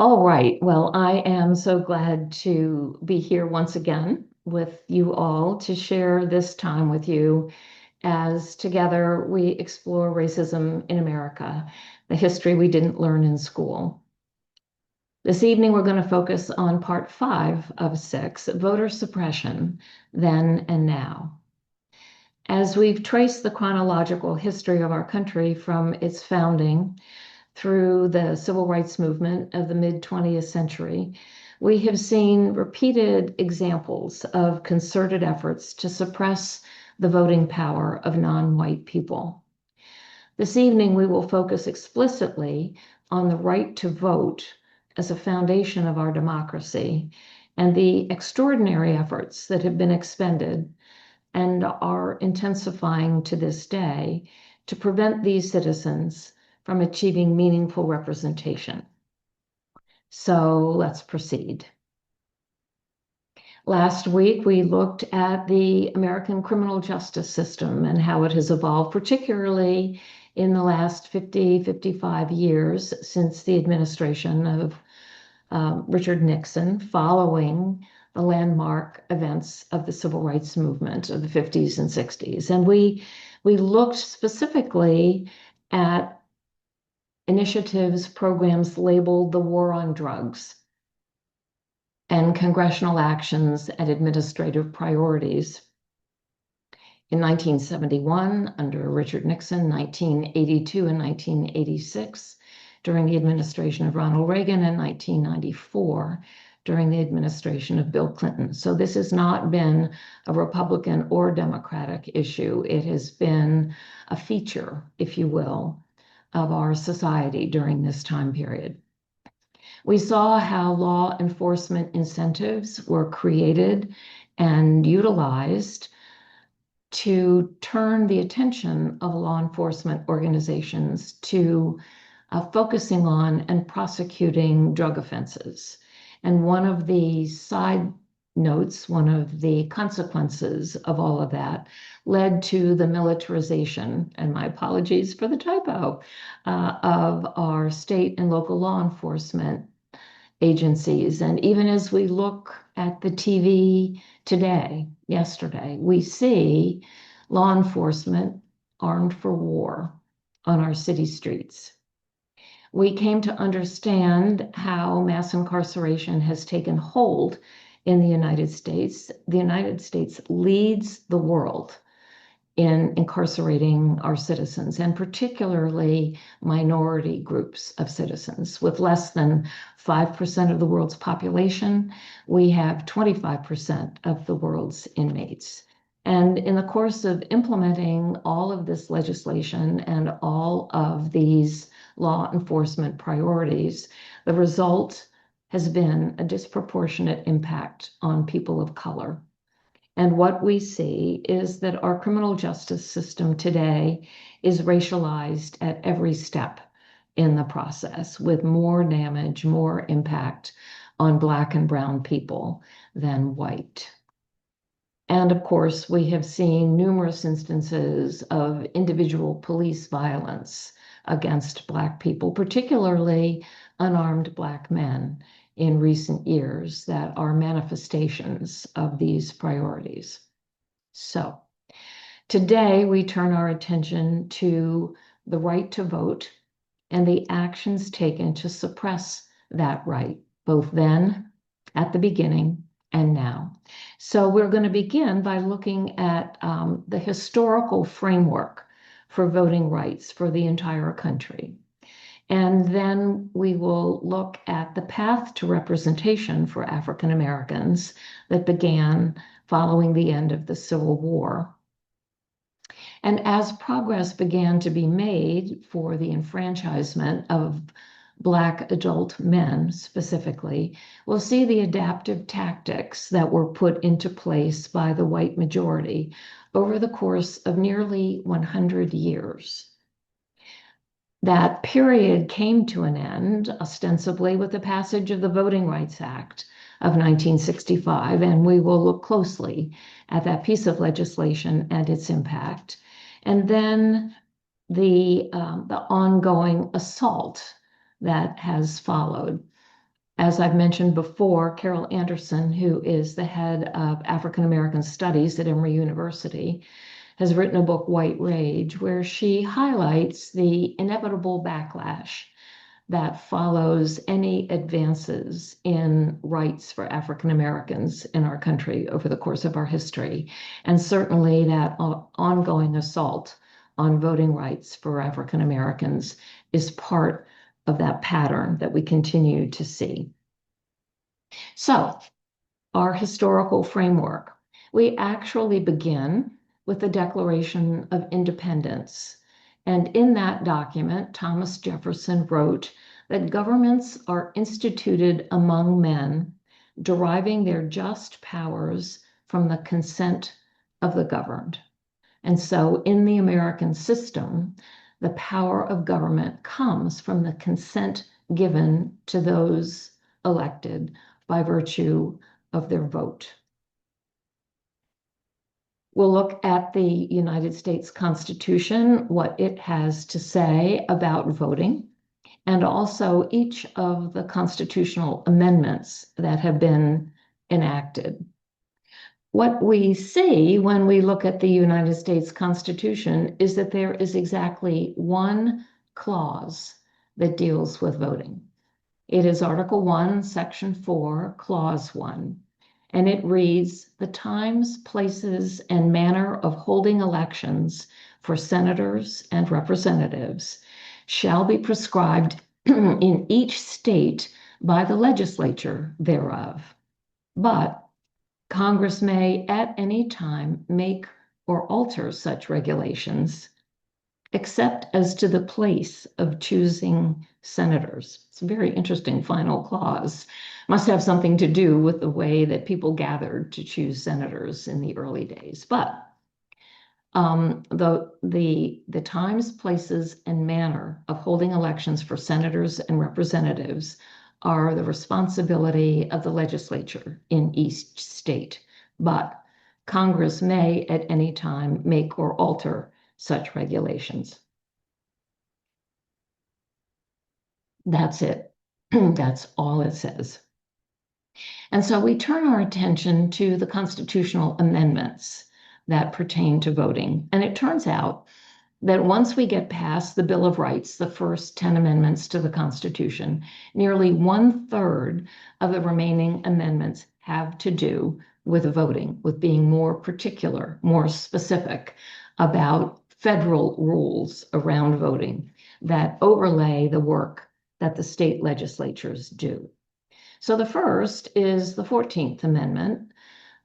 All right. Well, I am so glad to be here once again with you all to share this time with you as together we explore racism in America, the history we didn't learn in school. This evening, we're going to focus on part 5 of 6, voter suppression, then and now. As we've traced the chronological history of our country from its founding through the civil rights movement of the mid-20th century, we have seen repeated examples of concerted efforts to suppress the voting power of non-white people. This evening, we will focus explicitly on the right to vote as a foundation of our democracy and the extraordinary efforts that have been expended and are intensifying to this day to prevent these citizens from achieving meaningful representation. So let's proceed. Last week, we looked at the American criminal justice system and how it has evolved, particularly in the last 55 years since the administration of Richard Nixon, following the landmark events of the civil rights movement of the 50s and 60s. And we looked specifically at initiatives, programs labeled the war on drugs, and congressional actions and administrative priorities. In 1971, under Richard Nixon, 1982 and 1986, during the administration of Ronald Reagan, and 1994, during the administration of Bill Clinton. So this has not been a Republican or Democratic issue. It has been a feature, if you will, of our society during this time period. We saw how law enforcement incentives were created and utilized to turn the attention of law enforcement organizations to focusing on and prosecuting drug offenses. And one of the side notes, one of the consequences of all of that led to the militarization, and my apologies for the typo, of our state and local law enforcement agencies. And even as we look at the TV today, yesterday, we see law enforcement armed for war on our city streets. We came to understand how mass incarceration has taken hold in the United States. The United States leads the world in incarcerating our citizens, and particularly minority groups of citizens. With less than 5% of the world's population, we have 25% of the world's inmates. And in the course of implementing all of this legislation and all of these law enforcement priorities, the result has been a disproportionate impact on people of color. And what we see is that our criminal justice system today is racialized at every step in the process, with more damage, more impact on Black and brown people than white. And of course, we have seen numerous instances of individual police violence against Black people, particularly unarmed Black men in recent years that are manifestations of these priorities. So today we turn our attention to the right to vote and the actions taken to suppress that right, both then, at the beginning, and now. So we're going to begin by looking at the historical framework for voting rights for the entire country. And then we will look at the path to representation for African Americans that began following the end of the Civil War. And as progress began to be made for the enfranchisement of Black adult men specifically, we'll see the adaptive tactics that were put into place by the white majority over the course of nearly 100 years. That period came to an end, ostensibly, with the passage of the Voting Rights Act of 1965, and we will look closely at that piece of legislation and its impact. And then the ongoing assault that has followed As I've mentioned before, Carol Anderson, who is the head of African American Studies at Emory University, has written a book, White Rage, where she highlights the inevitable backlash that follows any advances in rights for African Americans in our country over the course of our history, and certainly that ongoing assault on voting rights for African Americans is part of that pattern that we continue to see. So, our historical framework. We actually begin with the Declaration of Independence. And in that document, Thomas Jefferson wrote that governments are instituted among men, deriving their just powers from the consent of the governed. And so in the American system, the power of government comes from the consent given to those elected by virtue of their vote. We'll look at the United States Constitution, what it has to say about voting, and also each of the constitutional amendments that have been enacted. What we see when we look at the United States Constitution is that there is exactly one clause that deals with voting. It is Article 1, Section 4, Clause 1. And it reads, the times, places, and manner of holding elections for senators and representatives shall be prescribed in each state by the legislature thereof. But Congress may at any time make or alter such regulations, except as to the place of choosing senators. It's a very interesting final clause. Must have something to do with the way that people gathered to choose senators in the early days. But the times, places, and manner of holding elections for senators and representatives are the responsibility of the legislature in each state. But Congress may at any time make or alter such regulations. That's it. That's all it says. And so we turn our attention to the constitutional amendments that pertain to voting. And it turns out that once we get past the Bill of Rights, the first 10 amendments to the Constitution, nearly 1/3 of the remaining amendments have to do with voting, with being more particular, more specific about federal rules around voting that overlay the work that the state legislatures do. So the first is the 14th Amendment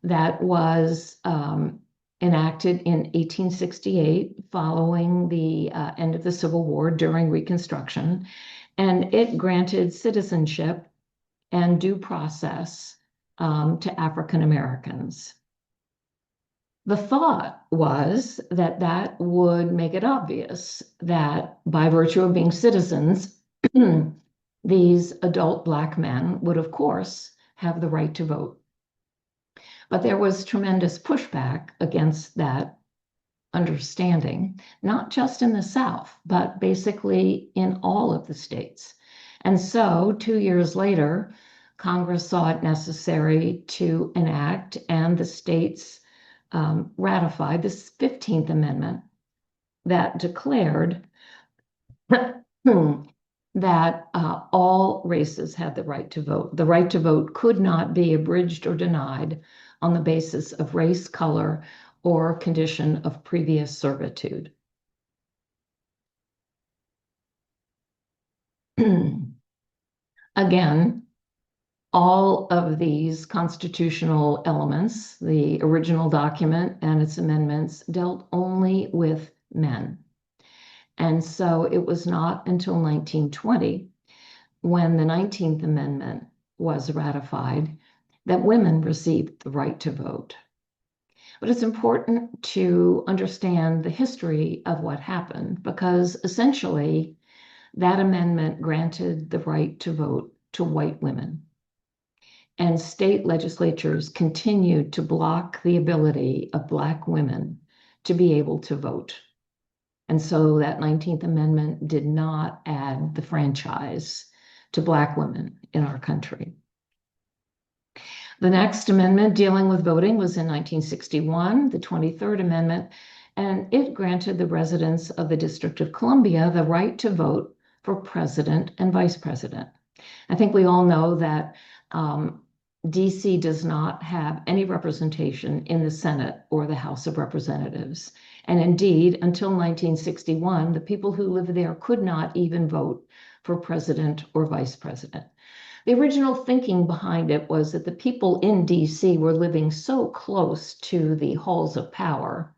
that was enacted in 1868 following the end of the Civil War during Reconstruction, and it granted citizenship and due process to African Americans. The thought was that that would make it obvious that by virtue of being citizens, these adult Black men would, of course, have the right to vote. But there was tremendous pushback against that understanding, not just in the South, but basically in all of the states. And so 2 years later, Congress saw it necessary to enact, and the states ratified this 15th Amendment that declared that all races had the right to vote. The right to vote could not be abridged or denied on the basis of race, color, or condition of previous servitude. Again, all of these constitutional elements, the original document and its amendments, dealt only with men. And so it was not until 1920, when the 19th Amendment was ratified, that women received the right to vote. But it's important to understand the history of what happened, because essentially that amendment granted the right to vote to white women. And state legislatures continued to block the ability of Black women to be able to vote. And so that 19th Amendment did not add the franchise to Black women in our country. The next amendment dealing with voting was in 1961, the 23rd Amendment, and it granted the residents of the District of Columbia the right to vote for president and vice president. I think we all know that DC does not have any representation in the Senate or the House of Representatives. And indeed, until 1961, the people who lived there could not even vote for president or vice president. The original thinking behind it was that the people in DC were living so close to the halls of power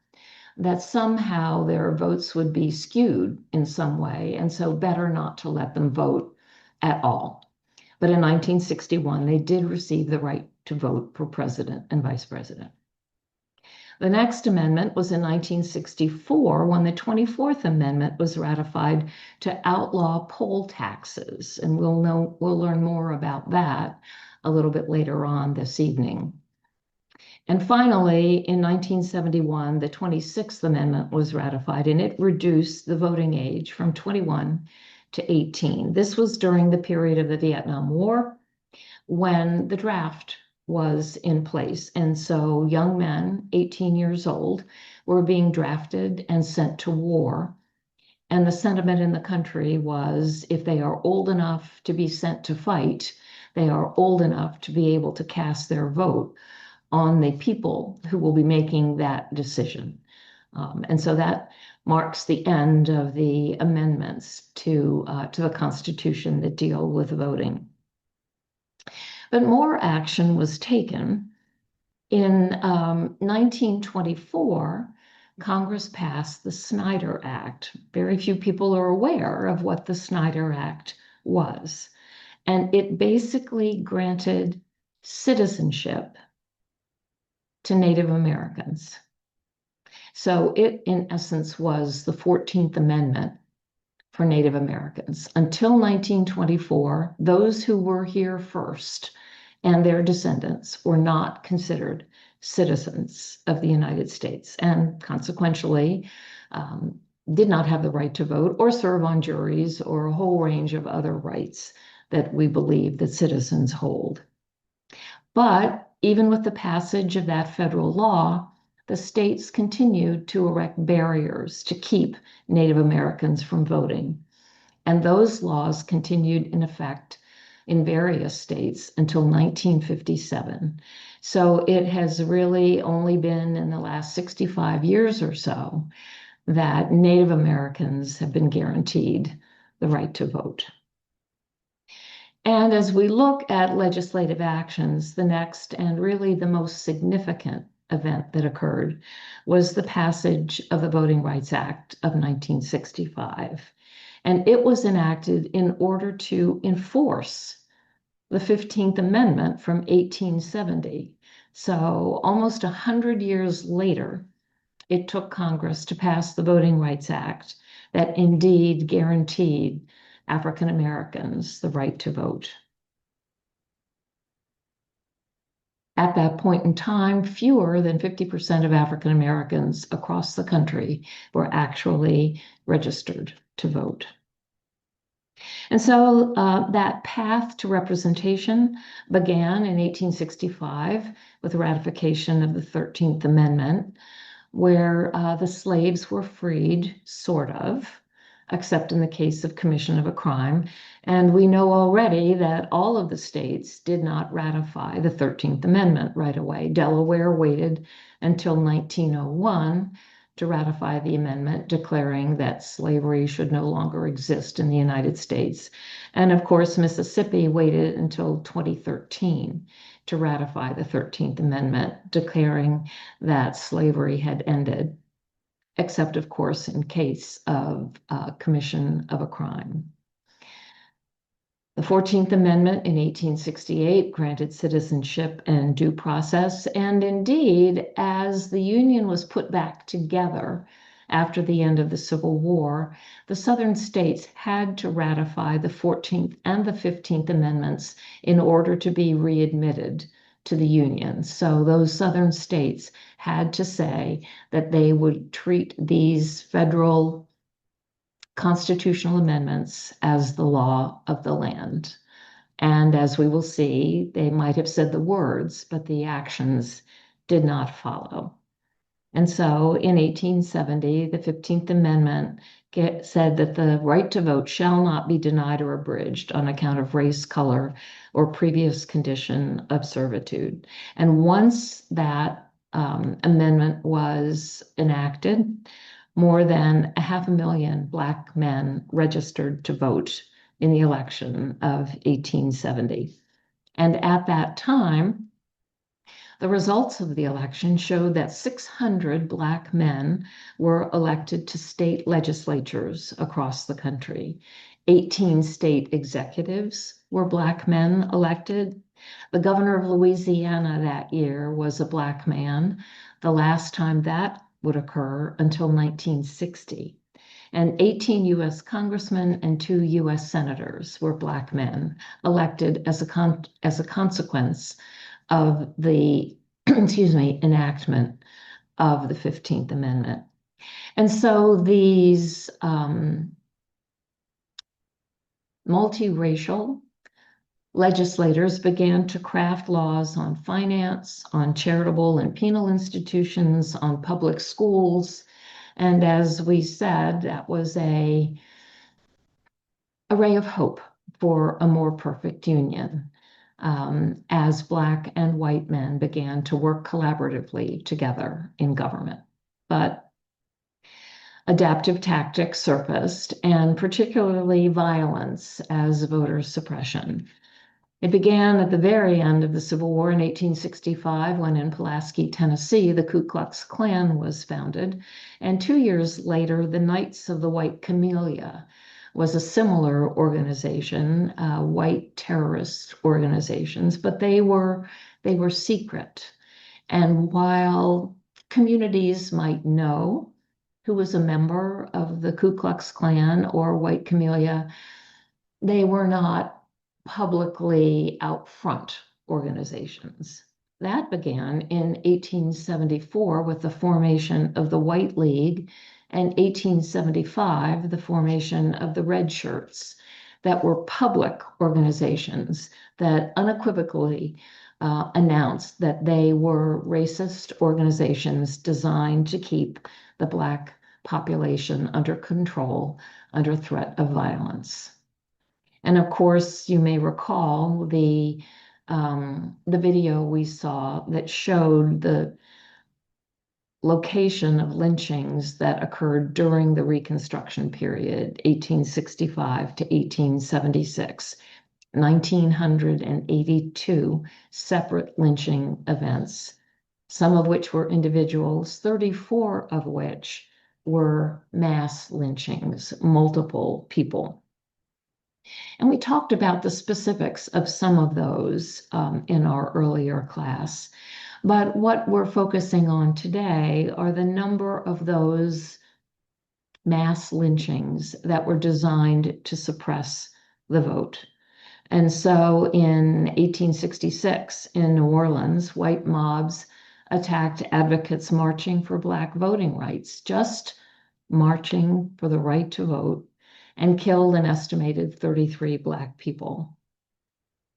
that somehow their votes would be skewed in some way, and so better not to let them vote at all. But in 1961, they did receive the right to vote for president and vice president. The next amendment was in 1964 when the 24th Amendment was ratified to outlaw poll taxes. And we'll learn more about that a little bit later on this evening. And finally, in 1971, the 26th Amendment was ratified, and it reduced the voting age from 21 to 18. This was during the period of the Vietnam War when the draft was in place. And so young men, 18 years old, were being drafted and sent to war. And the sentiment in the country was if they are old enough to be sent to fight, they are old enough to be able to cast their vote on the people who will be making that decision. And so that marks the end of the amendments to the Constitution that deal with voting. But more action was taken. In 1924, Congress passed the Snyder Act. Very few people are aware of what the Snyder Act was. And it basically granted citizenship to Native Americans. So it, in essence, was the 14th Amendment for Native Americans. Until 1924, those who were here first and their descendants were not considered citizens of the United States, and consequently did not have the right to vote or serve on juries or a whole range of other rights that we believe that citizens hold. But even with the passage of that federal law, the states continued to erect barriers to keep Native Americans from voting. And those laws continued in effect in various states until 1957. So it has really only been in the last 65 years or so that Native Americans have been guaranteed the right to vote. And as we look at legislative actions, the next and really the most significant event that occurred was the passage of the Voting Rights Act of 1965. And it was enacted in order to enforce the 15th Amendment from 1870. So almost 100 years later, it took Congress to pass the Voting Rights Act that indeed guaranteed African Americans the right to vote. At that point in time, fewer than 50% of African Americans across the country were actually registered to vote. And so that path to representation began in 1865 with the ratification of the 13th Amendment, where the slaves were freed, sort of, except in the case of commission of a crime. And we know already that all of the states did not ratify the 13th Amendment right away. Delaware waited until 1901 to ratify the amendment, declaring that slavery should no longer exist in the United States. And of course, Mississippi waited until 2013 to ratify the 13th Amendment, declaring that slavery had ended, except of course in case of commission of a crime. The 14th Amendment in 1868 granted citizenship and due process, and indeed, as the Union was put back together after the end of the Civil War, the Southern states had to ratify the 14th and the 15th Amendments in order to be readmitted to the Union. So those Southern states had to say that they would treat these federal constitutional amendments as the law of the land. And as we will see, they might have said the words, but the actions did not follow. And so in 1870, the 15th Amendment said that the right to vote shall not be denied or abridged on account of race, color, or previous condition of servitude. And once that amendment was enacted, more than 500,000 Black men registered to vote in the election of 1870. And at that time, the results of the election showed that 600 Black men were elected to state legislatures across the country. 18 state executives were Black men elected. The governor of Louisiana that year was a Black man, the last time that would occur until 1960. And 18 U.S. congressmen and 2 U.S. senators were Black men elected as a consequence of the enactment of the 15th Amendment. And so these multiracial legislators began to craft laws on finance, on charitable and penal institutions, on public schools. And as we said, that was a ray of hope for a more perfect union. As Black and white men began to work collaboratively together in government. But adaptive tactics surfaced, and particularly violence as voter suppression. It began at the very end of the Civil War in 1865, when in Pulaski, Tennessee, the Ku Klux Klan was founded. And 2 years later, the Knights of the White Camellia was a similar organization, white terrorist organizations, but they were secret. And while communities might know who was a member of the Ku Klux Klan or White Camellia, they were not publicly out front organizations. That began in 1874 with the formation of the White League, and 1875, the formation of the Red Shirts, that were public organizations that unequivocally announced that they were racist organizations designed to keep the Black population under control, under threat of violence. And of course, you may recall the video we saw that showed the location of lynchings that occurred during the Reconstruction period, 1865 to 1876. 1,982 separate lynching events, some of which were individuals, 34 of which were mass lynchings, multiple people. And we talked about the specifics of some of those in our earlier class. But what we're focusing on today are the number of those mass lynchings that were designed to suppress the vote. And so in 1866 in New Orleans, white mobs attacked advocates marching for Black voting rights, just marching for the right to vote, and killed an estimated 33 Black people.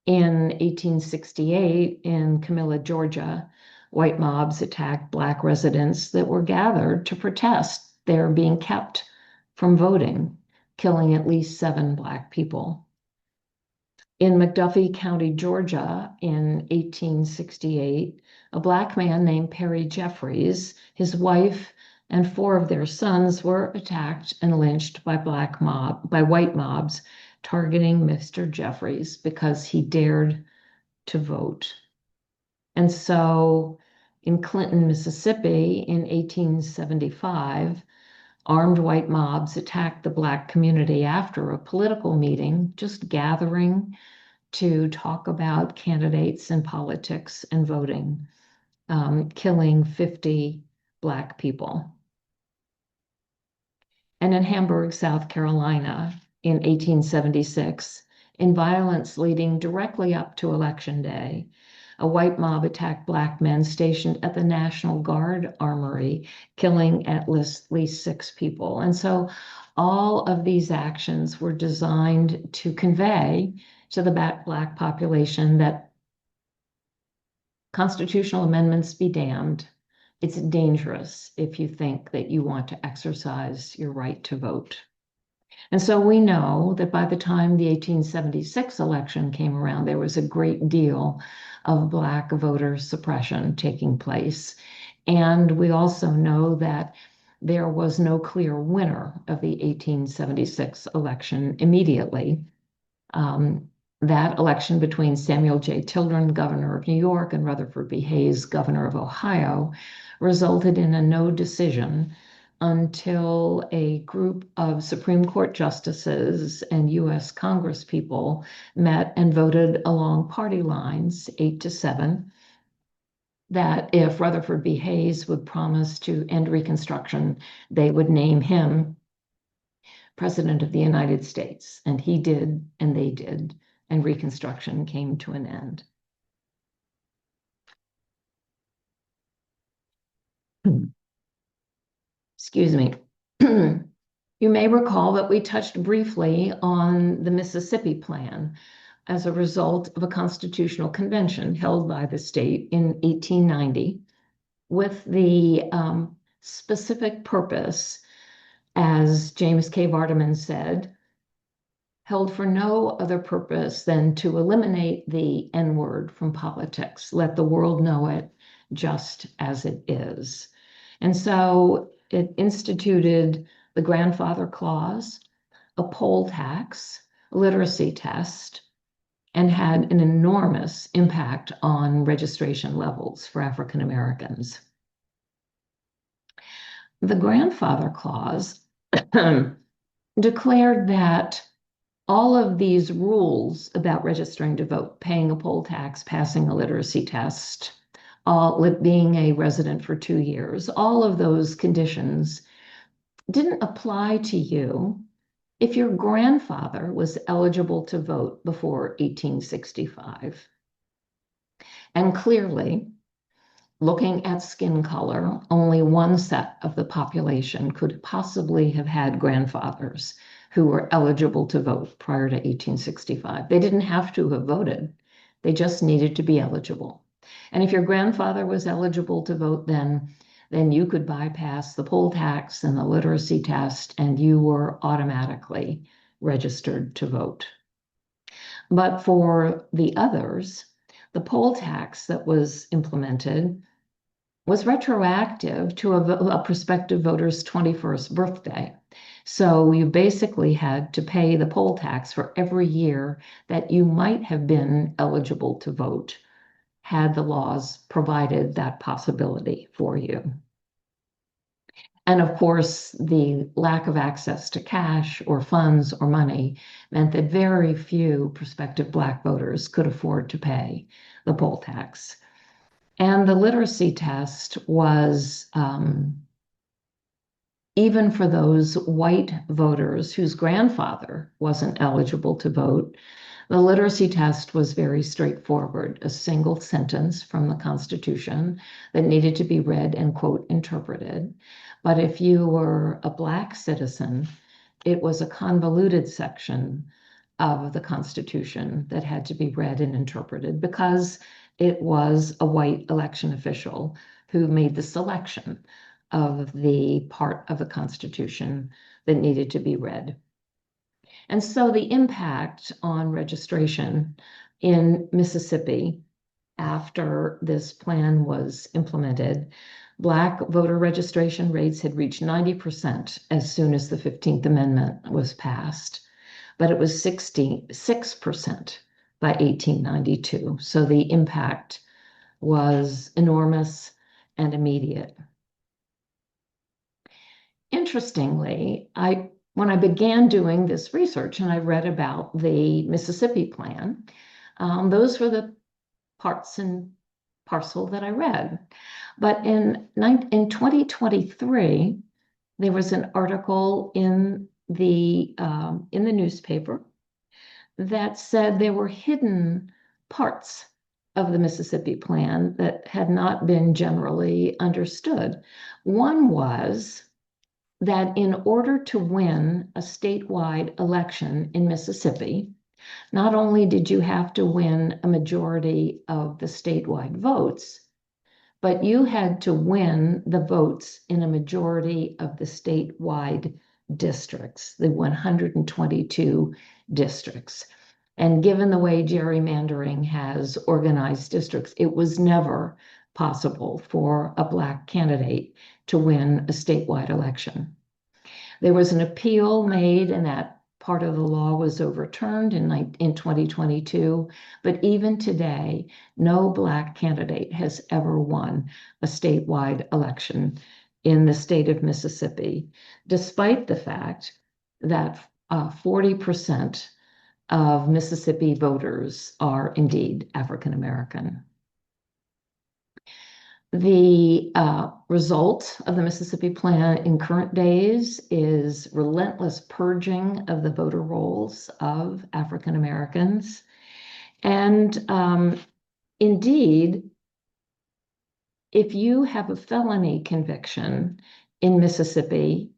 In 1868, in Camilla, Georgia, white mobs attacked Black residents that were gathered to protest their being kept from voting, killing at least 7 Black people. In McDuffie County, Georgia, in 1868, a Black man named Perry Jeffries, his wife, and 4 of their sons were attacked and lynched by white mobs, targeting Mr. Jeffries because he dared to vote. And so in Clinton, Mississippi, in 1875, armed white mobs attacked the Black community after a political meeting, just gathering to talk about candidates and politics and voting, killing 50 Black people. And in Hamburg, South Carolina, in 1876, in violence leading directly up to Election Day, a white mob attacked Black men stationed at the National Guard Armory, killing at least 6 people. And so all of these actions were designed to convey to the Black population that constitutional amendments be damned. It's dangerous if you think that you want to exercise your right to vote. And so we know that by the time the 1876 election came around, there was a great deal of Black voter suppression taking place. And we also know that there was no clear winner of the 1876 election immediately. That election between Samuel J. Tilden, governor of New York, and Rutherford B. Hayes, governor of Ohio, resulted in a no decision until a group of Supreme Court justices and U.S. Congress people met and voted along party lines, 8-7, that if Rutherford B. Hayes would promise to end Reconstruction, they would name him President of the United States. And he did, and they did, and Reconstruction came to an end. Excuse me. You may recall that we touched briefly on the Mississippi Plan as a result of a constitutional convention held by the state in 1890 with the specific purpose, as James K. Vardaman said, held for no other purpose than to eliminate the N-word from politics, let the world know it just as it is. And so it instituted the grandfather clause, a poll tax, a literacy test, and had an enormous impact on registration levels for African Americans. The grandfather clause declared that all of these rules about registering to vote, paying a poll tax, passing a literacy test, being a resident for 2 years, all of those conditions didn't apply to you if your grandfather was eligible to vote before 1865. And clearly, looking at skin color, only one set of the population could possibly have had grandfathers who were eligible to vote prior to 1865. They didn't have to have voted. They just needed to be eligible. And if your grandfather was eligible to vote then you could bypass the poll tax and the literacy test, and you were automatically registered to vote. But for the others, the poll tax that was implemented was retroactive to a prospective voter's 21st birthday. So you basically had to pay the poll tax for every year that you might have been eligible to vote, had the laws provided that possibility for you. And of course, the lack of access to cash or funds or money meant that very few prospective Black voters could afford to pay the poll tax. And the literacy test was, even for those white voters whose grandfather wasn't eligible to vote, the literacy test was very straightforward, a single sentence from the Constitution that needed to be read and, quote, interpreted. But if you were a Black citizen, it was a convoluted section of the Constitution that had to be read and interpreted because it was a white election official who made the selection of the part of the Constitution that needed to be read. And so the impact on registration in Mississippi after this plan was implemented, Black voter registration rates had reached 90% as soon as the 15th Amendment was passed, but it was 66% by 1892. So the impact was enormous and immediate. Interestingly, when I began doing this research and I read about the Mississippi Plan, those were the parts and parcel that I read. But in 2023, there was an article in the newspaper that said there were hidden parts of the Mississippi Plan that had not been generally understood. One was that in order to win a statewide election in Mississippi, Not only did you have to win a majority of the statewide votes, but you had to win the votes in a majority of the statewide districts, the 122 districts. And given the way gerrymandering has organized districts, it was never possible for a Black candidate to win a statewide election. There was an appeal made, and that part of the law was overturned in 2022. But even today, no Black candidate has ever won a statewide election in the state of Mississippi, despite the fact that 40% of Mississippi voters are indeed African American. The result of the Mississippi Plan in current days is relentless purging of the voter rolls of African Americans. And indeed, if you have a felony conviction in Mississippi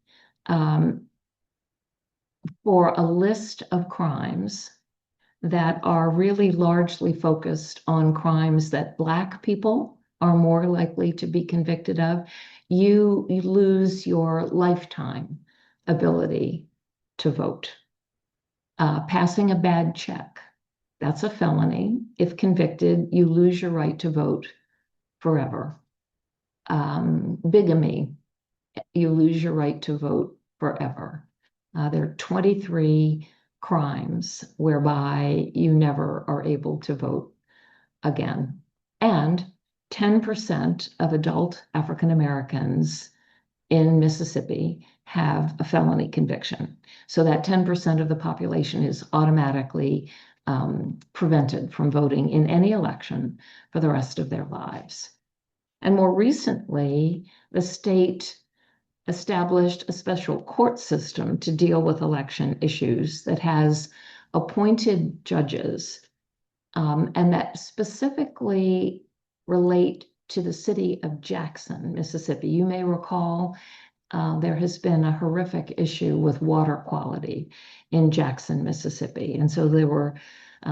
for a list of crimes that are really largely focused on crimes that Black people are more likely to be convicted of, you lose your lifetime ability to vote. Passing a bad check, that's a felony. If convicted, you lose your right to vote forever. Bigamy, you lose your right to vote forever. There are 23 crimes whereby you never are able to vote again. And 10% of adult African Americans in Mississippi have a felony conviction. So that 10% of the population is automatically prevented from voting in any election for the rest of their lives. And more recently, the state established a special court system to deal with election issues that has appointed judges and that specifically relate to the city of Jackson, Mississippi. You may recall there has been a horrific issue with water quality in Jackson, Mississippi. And so there were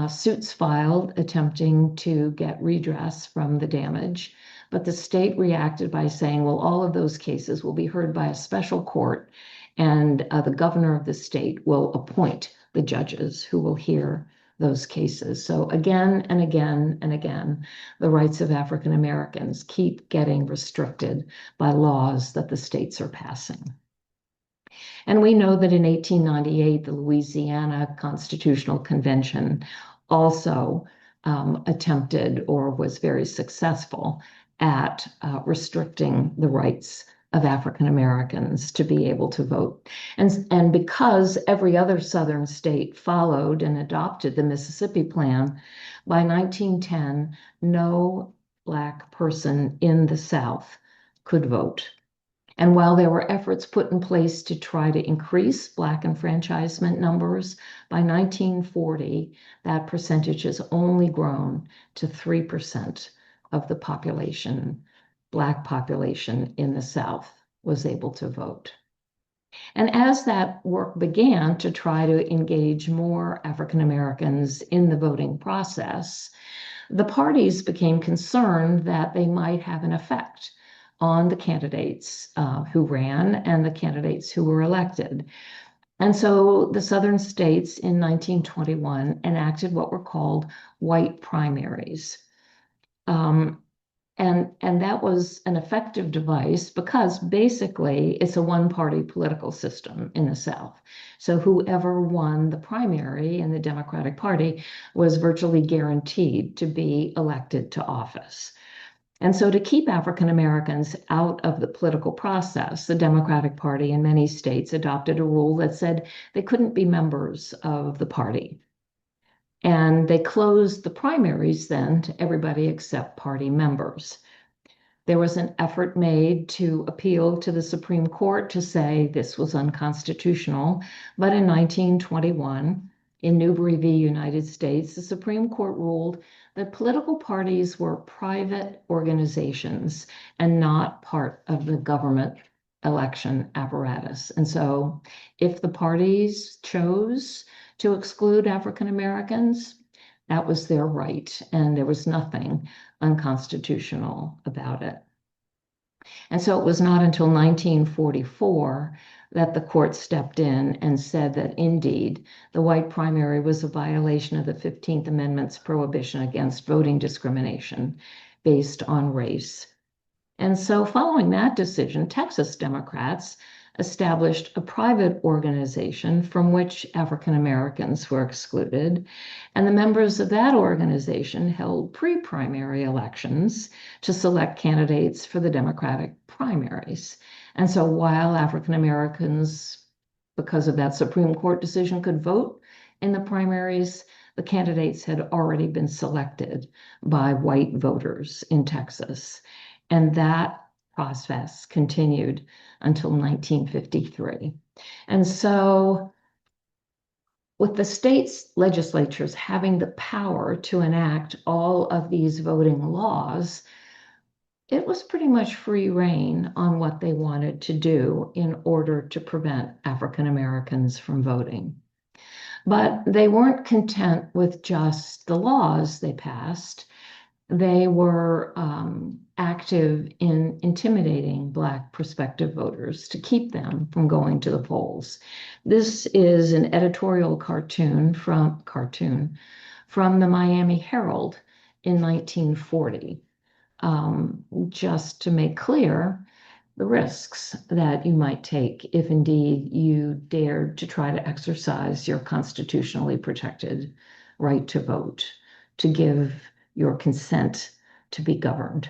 suits filed attempting to get redress from the damage. But the state reacted by saying, well, all of those cases will be heard by a special court, and the governor of the state will appoint the judges who will hear those cases. So again and again and again, the rights of African Americans keep getting restricted by laws that the states are passing. And we know that in 1898, the Louisiana Constitutional Convention also attempted or was very successful at restricting the rights of African Americans to be able to vote. And because every other Southern state followed and adopted the Mississippi Plan, by 1910, no Black person in the South could vote. And while there were efforts put in place to try to increase Black enfranchisement numbers, by 1940, that percentage has only grown to 3% of the population, Black population in the South, was able to vote. And as that work began to try to engage more African Americans in the voting process, the parties became concerned that they might have an effect on the candidates who ran and the candidates who were elected. And so the Southern states in 1921 enacted what were called white primaries. And that was an effective device because basically it's a one-party political system in the South. So whoever won the primary in the Democratic Party was virtually guaranteed to be elected to office. And so to keep African Americans out of the political process, the Democratic Party in many states adopted a rule that said they couldn't be members of the party. And they closed the primaries then to everybody except party members. There was an effort made to appeal to the Supreme Court to say this was unconstitutional. But in 1921, in Newbury v. United States, the Supreme Court ruled that political parties were private organizations and not part of the government election apparatus. And so if the parties chose to exclude African Americans. That was their right, and there was nothing unconstitutional about it. And so it was not until 1944 that the court stepped in and said that indeed the white primary was a violation of the 15th Amendment's prohibition against voting discrimination based on race. And so following that decision, Texas Democrats established a private organization from which African Americans were excluded. And the members of that organization held pre-primary elections to select candidates for the Democratic primaries. And so while African Americans, because of that Supreme Court decision, could vote in the primaries, the candidates had already been selected by white voters in Texas. And that process continued until 1953. And so with the state's legislatures having the power to enact all of these voting laws, it was pretty much free rein on what they wanted to do in order to prevent African Americans from voting. But they weren't content with just the laws they passed. They were active in intimidating Black prospective voters to keep them from going to the polls. This is an editorial cartoon from the Miami Herald in 1940, just to make clear the risks that you might take if indeed you dared to try to exercise your constitutionally protected right to vote, to give your consent to be governed.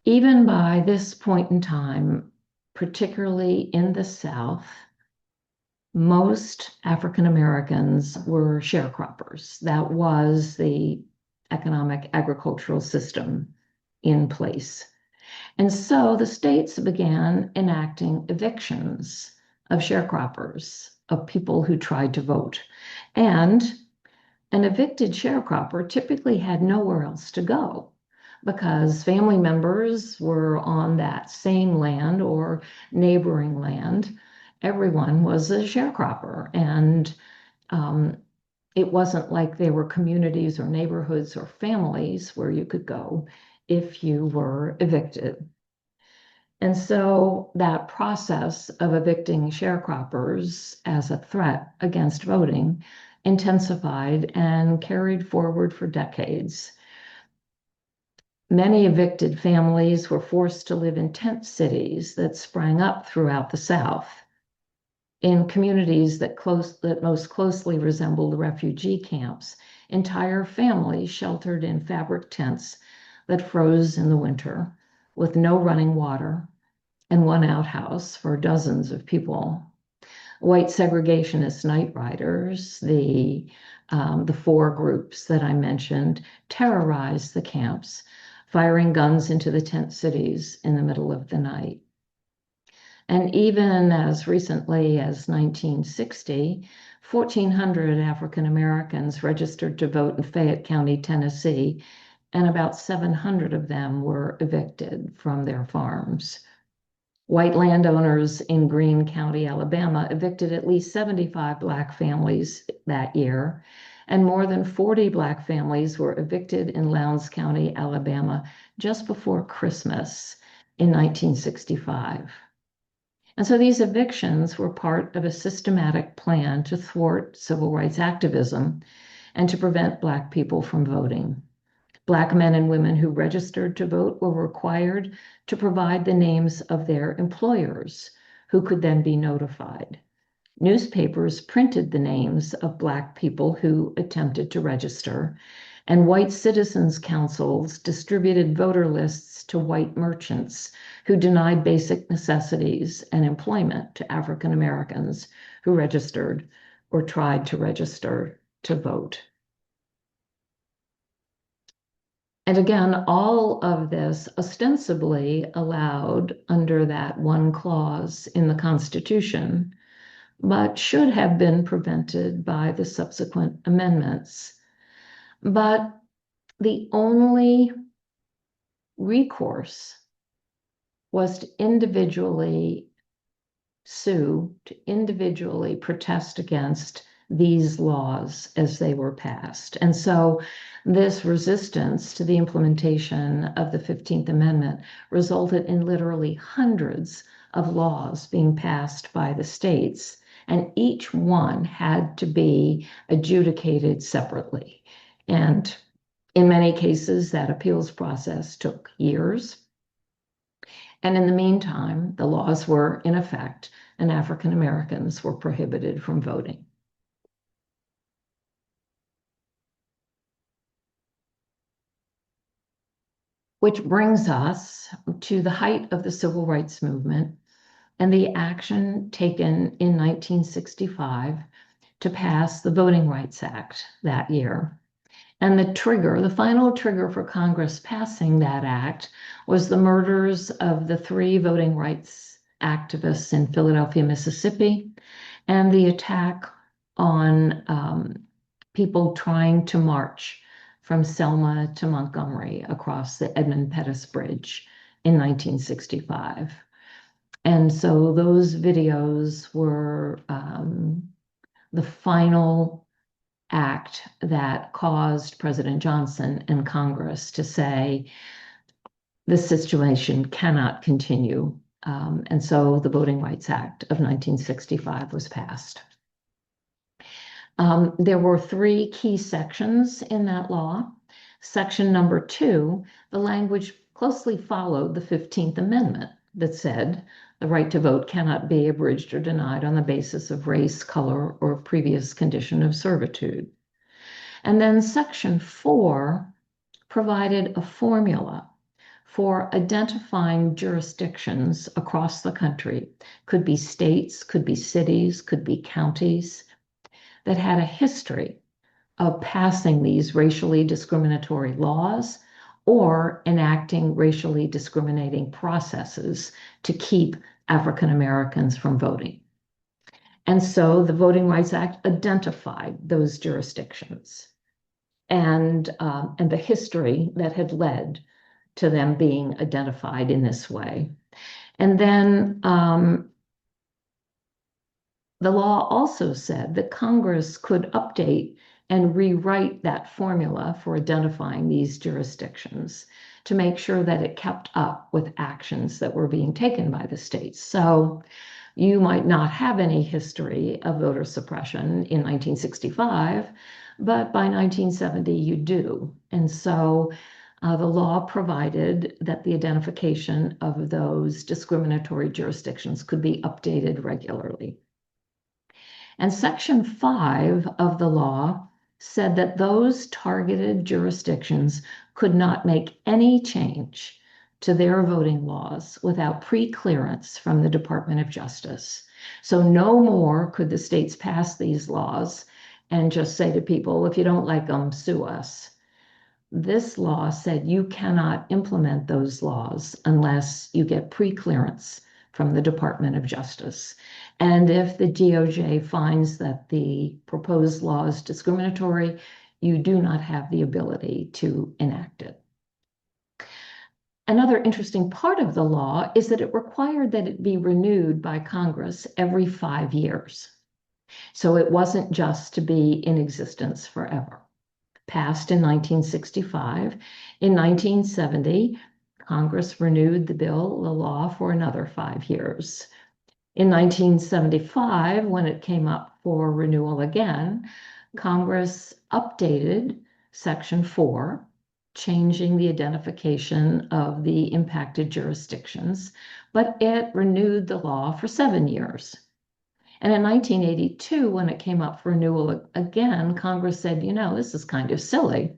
Even by this point in time, particularly in the South, most African Americans were sharecroppers. That was the economic agricultural system in place. And so the states began enacting evictions of sharecroppers, of people who tried to vote. And an evicted sharecropper typically had nowhere else to go because family members were on that same land or neighboring land. Everyone was a sharecropper, and it wasn't like there were communities or neighborhoods or families where you could go if you were evicted. And so that process of evicting sharecroppers as a threat against voting intensified and carried forward for decades. Many evicted families were forced to live in tent cities that sprang up throughout the South, in communities that most closely resembled refugee camps. Entire families sheltered in fabric tents that froze in the winter with no running water and one outhouse for dozens of people. White segregationist night riders, the four groups that I mentioned, terrorized the camps, firing guns into the tent cities in the middle of the night. And even as recently as 1960, 1,400 African Americans registered to vote in Fayette County, Tennessee, and about 700 of them were evicted from their farms. White landowners in Greene County, Alabama, evicted at least 75 Black families that year, and more than 40 Black families were evicted in Lowndes County, Alabama, just before Christmas in 1965. And so these evictions were part of a systematic plan to thwart civil rights activism and to prevent Black people from voting. Black men and women who registered to vote were required to provide the names of their employers, who could then be notified. Newspapers printed the names of Black people who attempted to register, and white citizens' councils distributed voter lists to white merchants who denied basic necessities and employment to African Americans who registered or tried to register to vote. And again, all of this ostensibly allowed under that one clause in the Constitution, but should have been prevented by the subsequent amendments. But the only recourse was to individually sue to individually protest against these laws as they were passed. And so this resistance to the implementation of the 15th Amendment resulted in literally hundreds of laws being passed by the states, and each one had to be adjudicated separately. And in many cases, that appeals process took years. And in the meantime, the laws were in effect, and African Americans were prohibited from voting. Which brings us to the height of the civil rights movement and the action taken in 1965 to pass the Voting Rights Act that year. And the final trigger for Congress passing that act was the murders of the 3 voting rights activists in Philadelphia, Mississippi, and the attack on people trying to march from Selma to Montgomery across the Edmund Pettus Bridge in 1965. And so those videos were the final act that caused President Johnson and Congress to say, this situation cannot continue. And so the Voting Rights Act of 1965 was passed. There were 3 key sections in that law. Section number 2, the language closely followed the 15th Amendment that said the right to vote cannot be abridged or denied on the basis of race, color, or previous condition of servitude. And then section 4 provided a formula for identifying jurisdictions across the country. Could be states, could be cities, could be counties that had a history of passing these racially discriminatory laws or enacting racially discriminating processes to keep African Americans from voting. And so the Voting Rights Act identified those jurisdictions and the history that had led to them being identified in this way. And then the law also said that Congress could update and rewrite that formula for identifying these jurisdictions to make sure that it kept up with actions that were being taken by the states. So you might not have any history of voter suppression in 1965, but by 1970 you do. And so the law provided that the identification of those discriminatory jurisdictions could be updated regularly. And Section 5 of the law said that those targeted jurisdictions could not make any change to their voting laws without pre-clearance from the Department of Justice. So no more could the states pass these laws and just say to people, if you don't like them, sue us. This law said you cannot implement those laws unless you get pre-clearance from the Department of Justice. And if the DOJ finds that the proposed law is discriminatory, you do not have the ability to enact it. Another interesting part of the law is that it required that it be renewed by Congress every 5 years. So it wasn't just to be in existence forever. Passed in 1965. In 1970, Congress renewed the law for another 5 years. In 1975, when it came up for renewal again, Congress updated Section 4, changing the identification of the impacted jurisdictions, but it renewed the law for 7 years. And in 1982, when it came up for renewal again, Congress said, you know, this is kind of silly.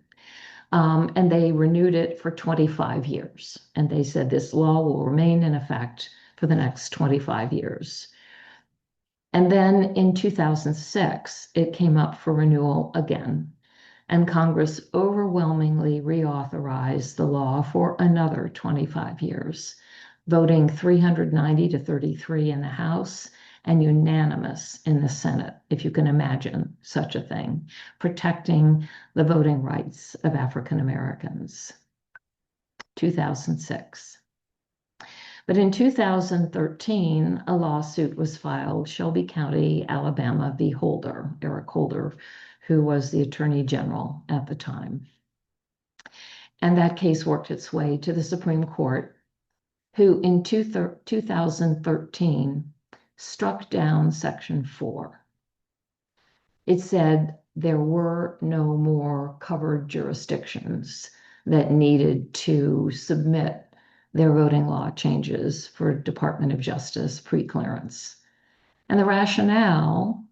And they renewed it for 25 years. And they said this law will remain in effect for the next 25 years. And then in 2006, it came up for renewal again. And Congress overwhelmingly reauthorized the law for another 25 years, voting 390 to 33 in the House and unanimous in the Senate, if you can imagine such a thing, protecting the voting rights of African Americans. 2006. But in 2013, a lawsuit was filed, Shelby County, Alabama v. Holder, Eric Holder, who was the Attorney General at the time. And that case worked its way to the Supreme Court, who in 2013 struck down Section 4. It said there were no more covered jurisdictions that needed to submit their voting law changes for Department of Justice pre-clearance. And the rationale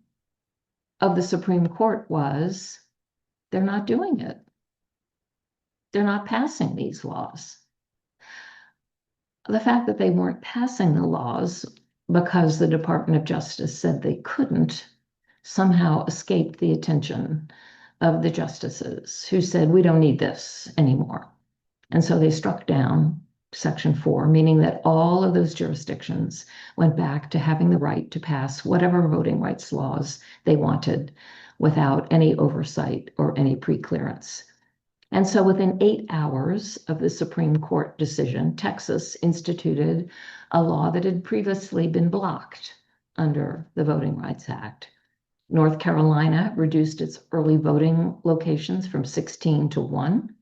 of the Supreme Court was they're not doing it. They're not passing these laws. The fact that they weren't passing the laws because the Department of Justice said they couldn't somehow escaped the attention of the justices who said, we don't need this anymore. And so they struck down Section 4, meaning that all of those jurisdictions went back to having the right to pass whatever voting rights laws they wanted without any oversight or any pre-clearance. And so within 8 hours of the Supreme Court decision, Texas instituted a law that had previously been blocked under the Voting Rights Act. North Carolina reduced its early voting locations from 16 to 1.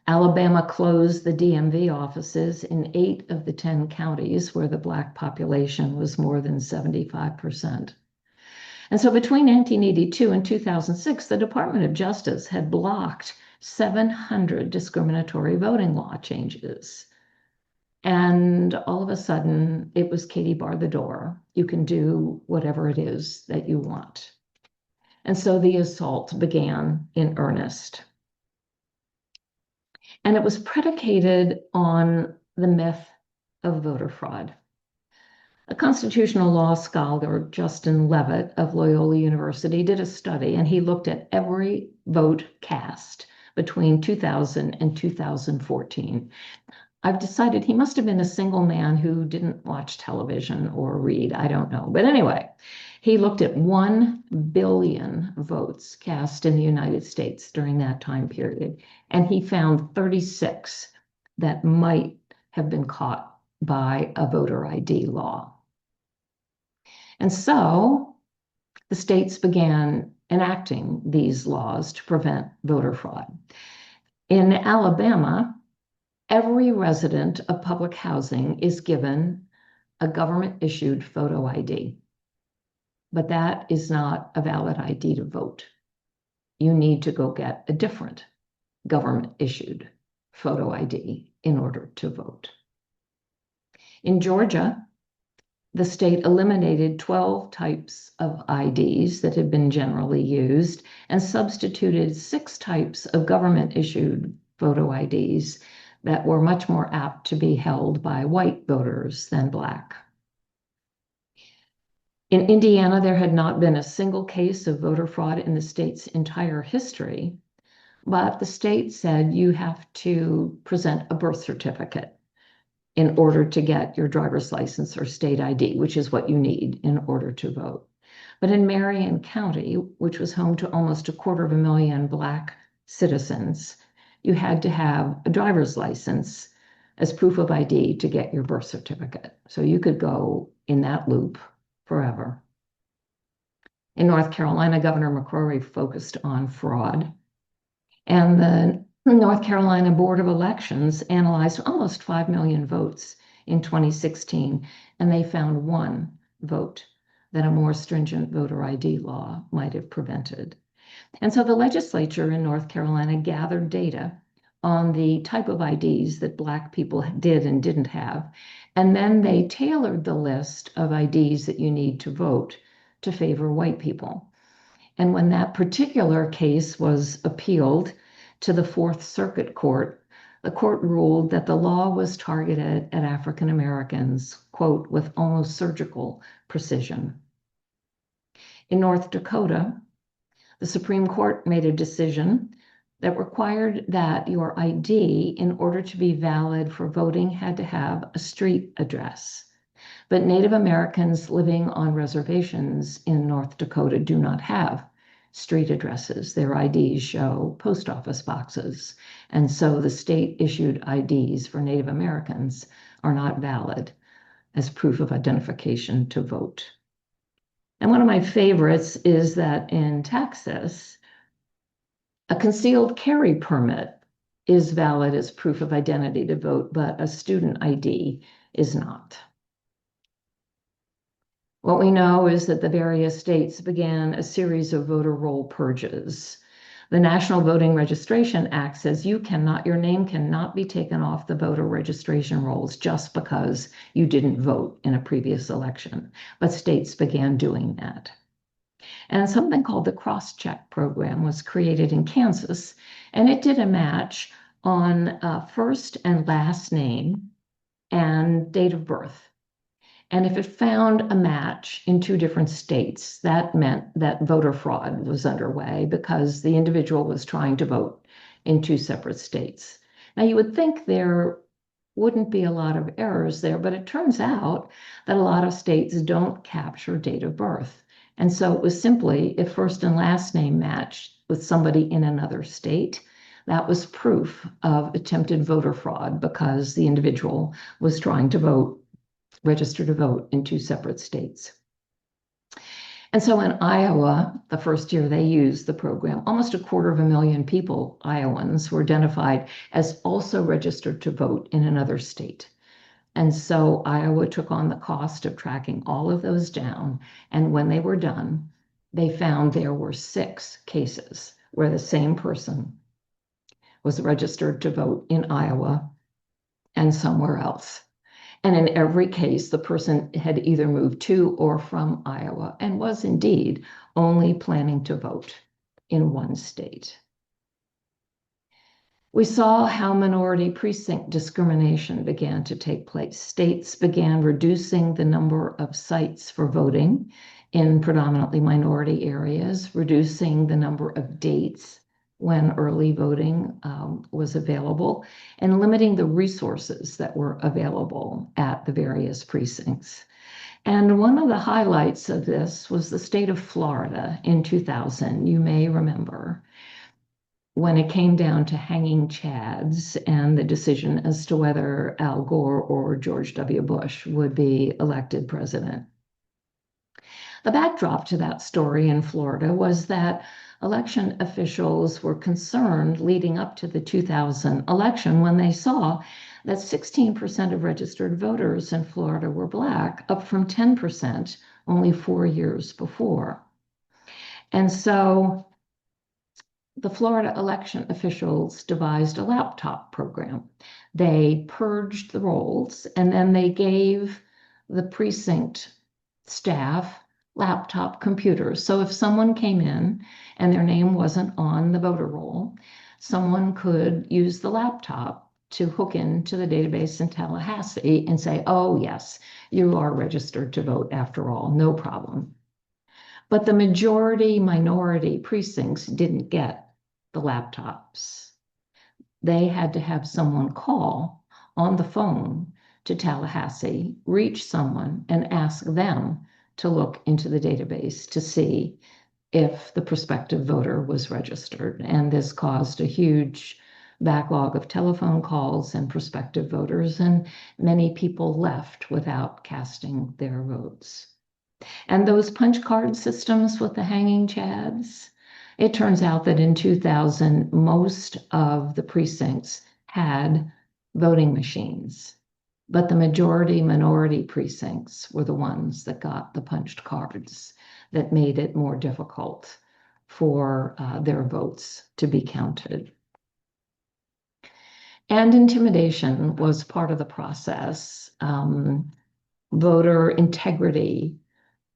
Alabama closed the DMV offices in 8 of the 10 counties where the Black population was more than 75%. And so between 1982 and 2006, the Department of Justice had blocked 700 discriminatory voting law changes. And all of a sudden, it was Katie bar the door. You can do whatever it is that you want. And so the assault began in earnest. And it was predicated on the myth of voter fraud. A constitutional law scholar, Justin Levitt of Loyola University, did a study, and he looked at every vote cast between 2000 and 2014. I've decided he must have been a single man who didn't watch television or read. I don't know. But anyway, he looked at 1 billion votes cast in the United States during that time period, and he found 36 that might have been caught by a voter ID law. And so the states began enacting these laws to prevent voter fraud. In Alabama, every resident of public housing is given a government-issued photo ID, but that is not a valid ID to vote. You need to go get a different government-issued photo ID in order to vote. In Georgia, the state eliminated 12 types of IDs that had been generally used and substituted 6 types of government-issued photo IDs that were much more apt to be held by white voters than Black. In Indiana, there had not been a single case of voter fraud in the state's entire history, but the state said you have to present a birth certificate in order to get your driver's license or state ID, which is what you need in order to vote. But in Marion County, which was home to almost 250,000 Black citizens, you had to have a driver's license as proof of ID to get your birth certificate. So you could go in that loop forever. In North Carolina, Governor McCrory focused on fraud, and the North Carolina Board of Elections analyzed almost 5 million votes in 2016, and they found 1 vote that a more stringent voter ID law might have prevented. And so the legislature in North Carolina gathered data on the type of IDs that Black people did and didn't have, and then they tailored the list of IDs that you need to vote to favor white people. And when that particular case was appealed to the Fourth Circuit Court, the court ruled that the law was targeted at African Americans, quote, with almost surgical precision. In North Dakota, the Supreme Court made a decision that required that your ID, in order to be valid for voting, had to have a street address. But Native Americans living on reservations in North Dakota do not have street addresses. Their IDs show post office boxes. And so the state issued IDs for Native Americans are not valid as proof of identification to vote. And one of my favorites is that in Texas, a concealed carry permit is valid as proof of identity to vote, but a student ID is not. What we know is that the various states began a series of voter roll purges. The National Voting Registration Act says your name cannot be taken off the voter registration rolls just because you didn't vote in a previous election, but states began doing that. And something called the cross-check program was created in Kansas, and it did a match on first and last name and date of birth. And if it found a match in two different states, that meant that voter fraud was underway because the individual was trying to vote in two separate states. Now, you would think there wouldn't be a lot of errors there, but it turns out that a lot of states don't capture date of birth. And so it was simply if first and last name matched with somebody in another state, that was proof of attempted voter fraud because the individual was trying to register to vote in two separate states. And so in Iowa, the first year they used the program, almost 250,000 people, Iowans, were identified as also registered to vote in another state. And so Iowa took on the cost of tracking all of those down. And when they were done, they found there were 6 cases where the same person was registered to vote in Iowa and somewhere else. And in every case, the person had either moved to or from Iowa and was indeed only planning to vote in one state. We saw how minority precinct discrimination began to take place. States began reducing the number of sites for voting in predominantly minority areas, reducing the number of dates when early voting was available, and limiting the resources that were available at the various precincts. And one of the highlights of this was the state of Florida in 2000, you may remember, when it came down to hanging chads and the decision as to whether Al Gore or George W. Bush would be elected president. The backdrop to that story in Florida was that election officials were concerned leading up to the 2000 election when they saw that 16% of registered voters in Florida were Black, up from 10% only 4 years before. And so the Florida election officials devised a laptop program. They purged the rolls and then they gave the precinct staff laptop computers. So if someone came in and their name wasn't on the voter roll, someone could use the laptop to hook into the database in Tallahassee and say, oh, yes, you are registered to vote after all, no problem. But the majority minority precincts didn't get the laptops. They had to have someone call on the phone to Tallahassee, reach someone and ask them to look into the database to see if the prospective voter was registered. And this caused a huge backlog of telephone calls and prospective voters, and many people left without casting their votes. And those punch card systems with the hanging chads, it turns out that in 2000, most of the precincts had voting machines. But the majority minority precincts were the ones that got the punched cards that made it more difficult for their votes to be counted. And intimidation was part of the process. Voter integrity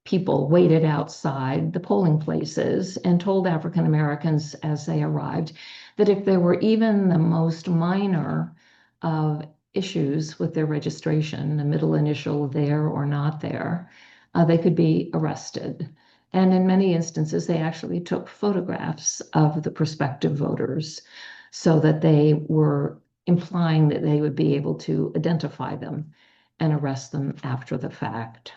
people waited outside the polling places and told African Americans as they arrived that if there were even the most minor of issues with their registration, a middle initial there or not there, they could be arrested. And in many instances, they actually took photographs of the prospective voters so that they were implying that they would be able to identify them and arrest them after the fact.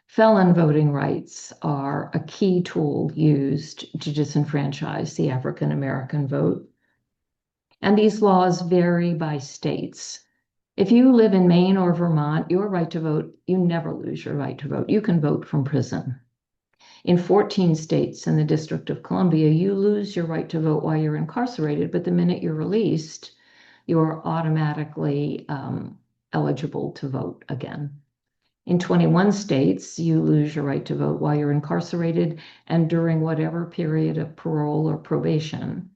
Felon voting rights are a key tool used to disenfranchise the African American vote. And these laws vary by states. If you live in Maine or Vermont, your right to vote, you never lose your right to vote. You can vote from prison. In 14 states and the District of Columbia, you lose your right to vote while you're incarcerated, but the minute you're released, you're automatically eligible to vote again. In 21 states, you lose your right to vote while you're incarcerated and during whatever period of parole or probation.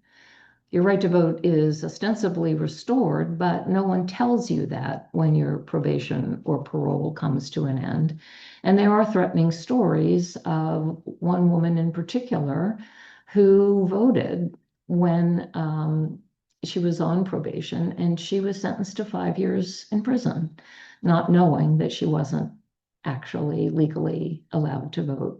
Your right to vote is ostensibly restored, but no one tells you that when your probation or parole comes to an end. And there are threatening stories of one woman in particular who voted when she was on probation, and she was sentenced to 5 years in prison, not knowing that she wasn't actually legally allowed to vote.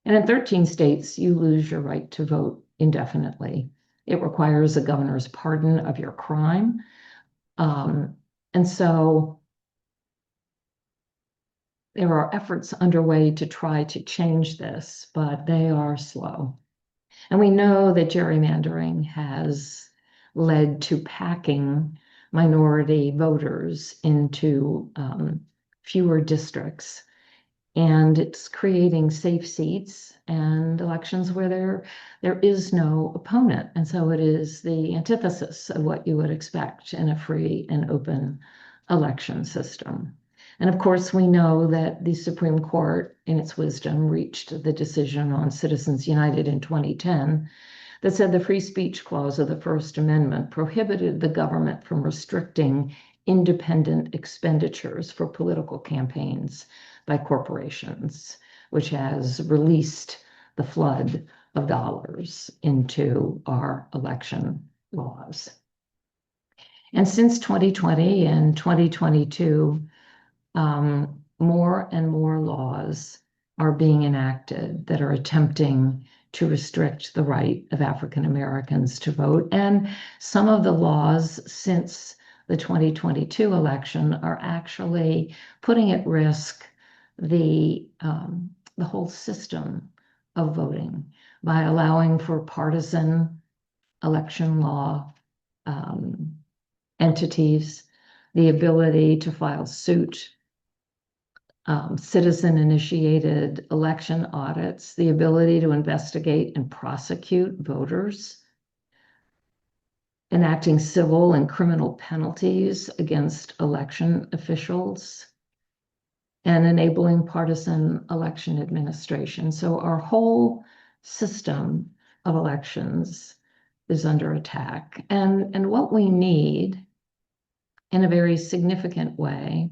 And in 13 states, you lose your right to vote indefinitely. It requires a governor's pardon of your crime. And so there are efforts underway to try to change this, but they are slow. And we know that gerrymandering has led to packing minority voters into fewer districts. And it's creating safe seats and elections where there is no opponent. And so it is the antithesis of what you would expect in a free and open election system. And of course, we know that the Supreme Court, in its wisdom, reached the decision on Citizens United in 2010 that said the free speech clause of the First Amendment prohibited the government from restricting independent expenditures for political campaigns by corporations, which has released the flood of dollars into our election laws. And since 2020 and 2022, more and more laws are being enacted that are attempting to restrict the right of African Americans to vote. And some of the laws since the 2022 election are actually putting at risk the whole system of voting by allowing for partisan election law entities, the ability to file suit, citizen-initiated election audits, the ability to investigate and prosecute voters, enacting civil and criminal penalties against election officials, and enabling partisan election administration. So our whole system of elections is under attack. And what we need in a very significant way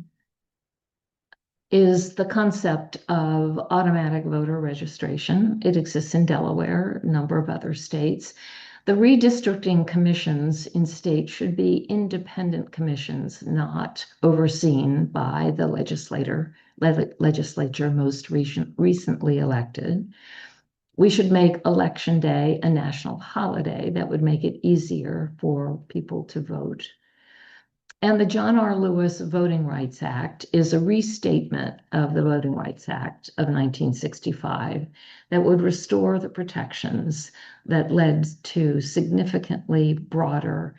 is the concept of automatic voter registration. It exists in Delaware, a number of other states. The redistricting commissions in states should be independent commissions, not overseen by the legislature most recently elected. We should make Election Day a national holiday. That would make it easier for people to vote. And the John R. Lewis Voting Rights Act is a restatement of the Voting Rights Act of 1965 that would restore the protections that led to significantly broader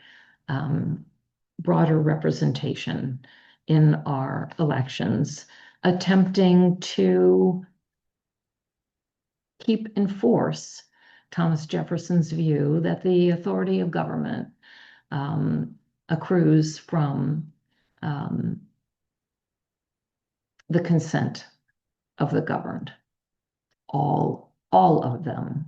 representation in our elections, attempting to keep in force Thomas Jefferson's view that the authority of government accrues from the consent of the governed, all of them.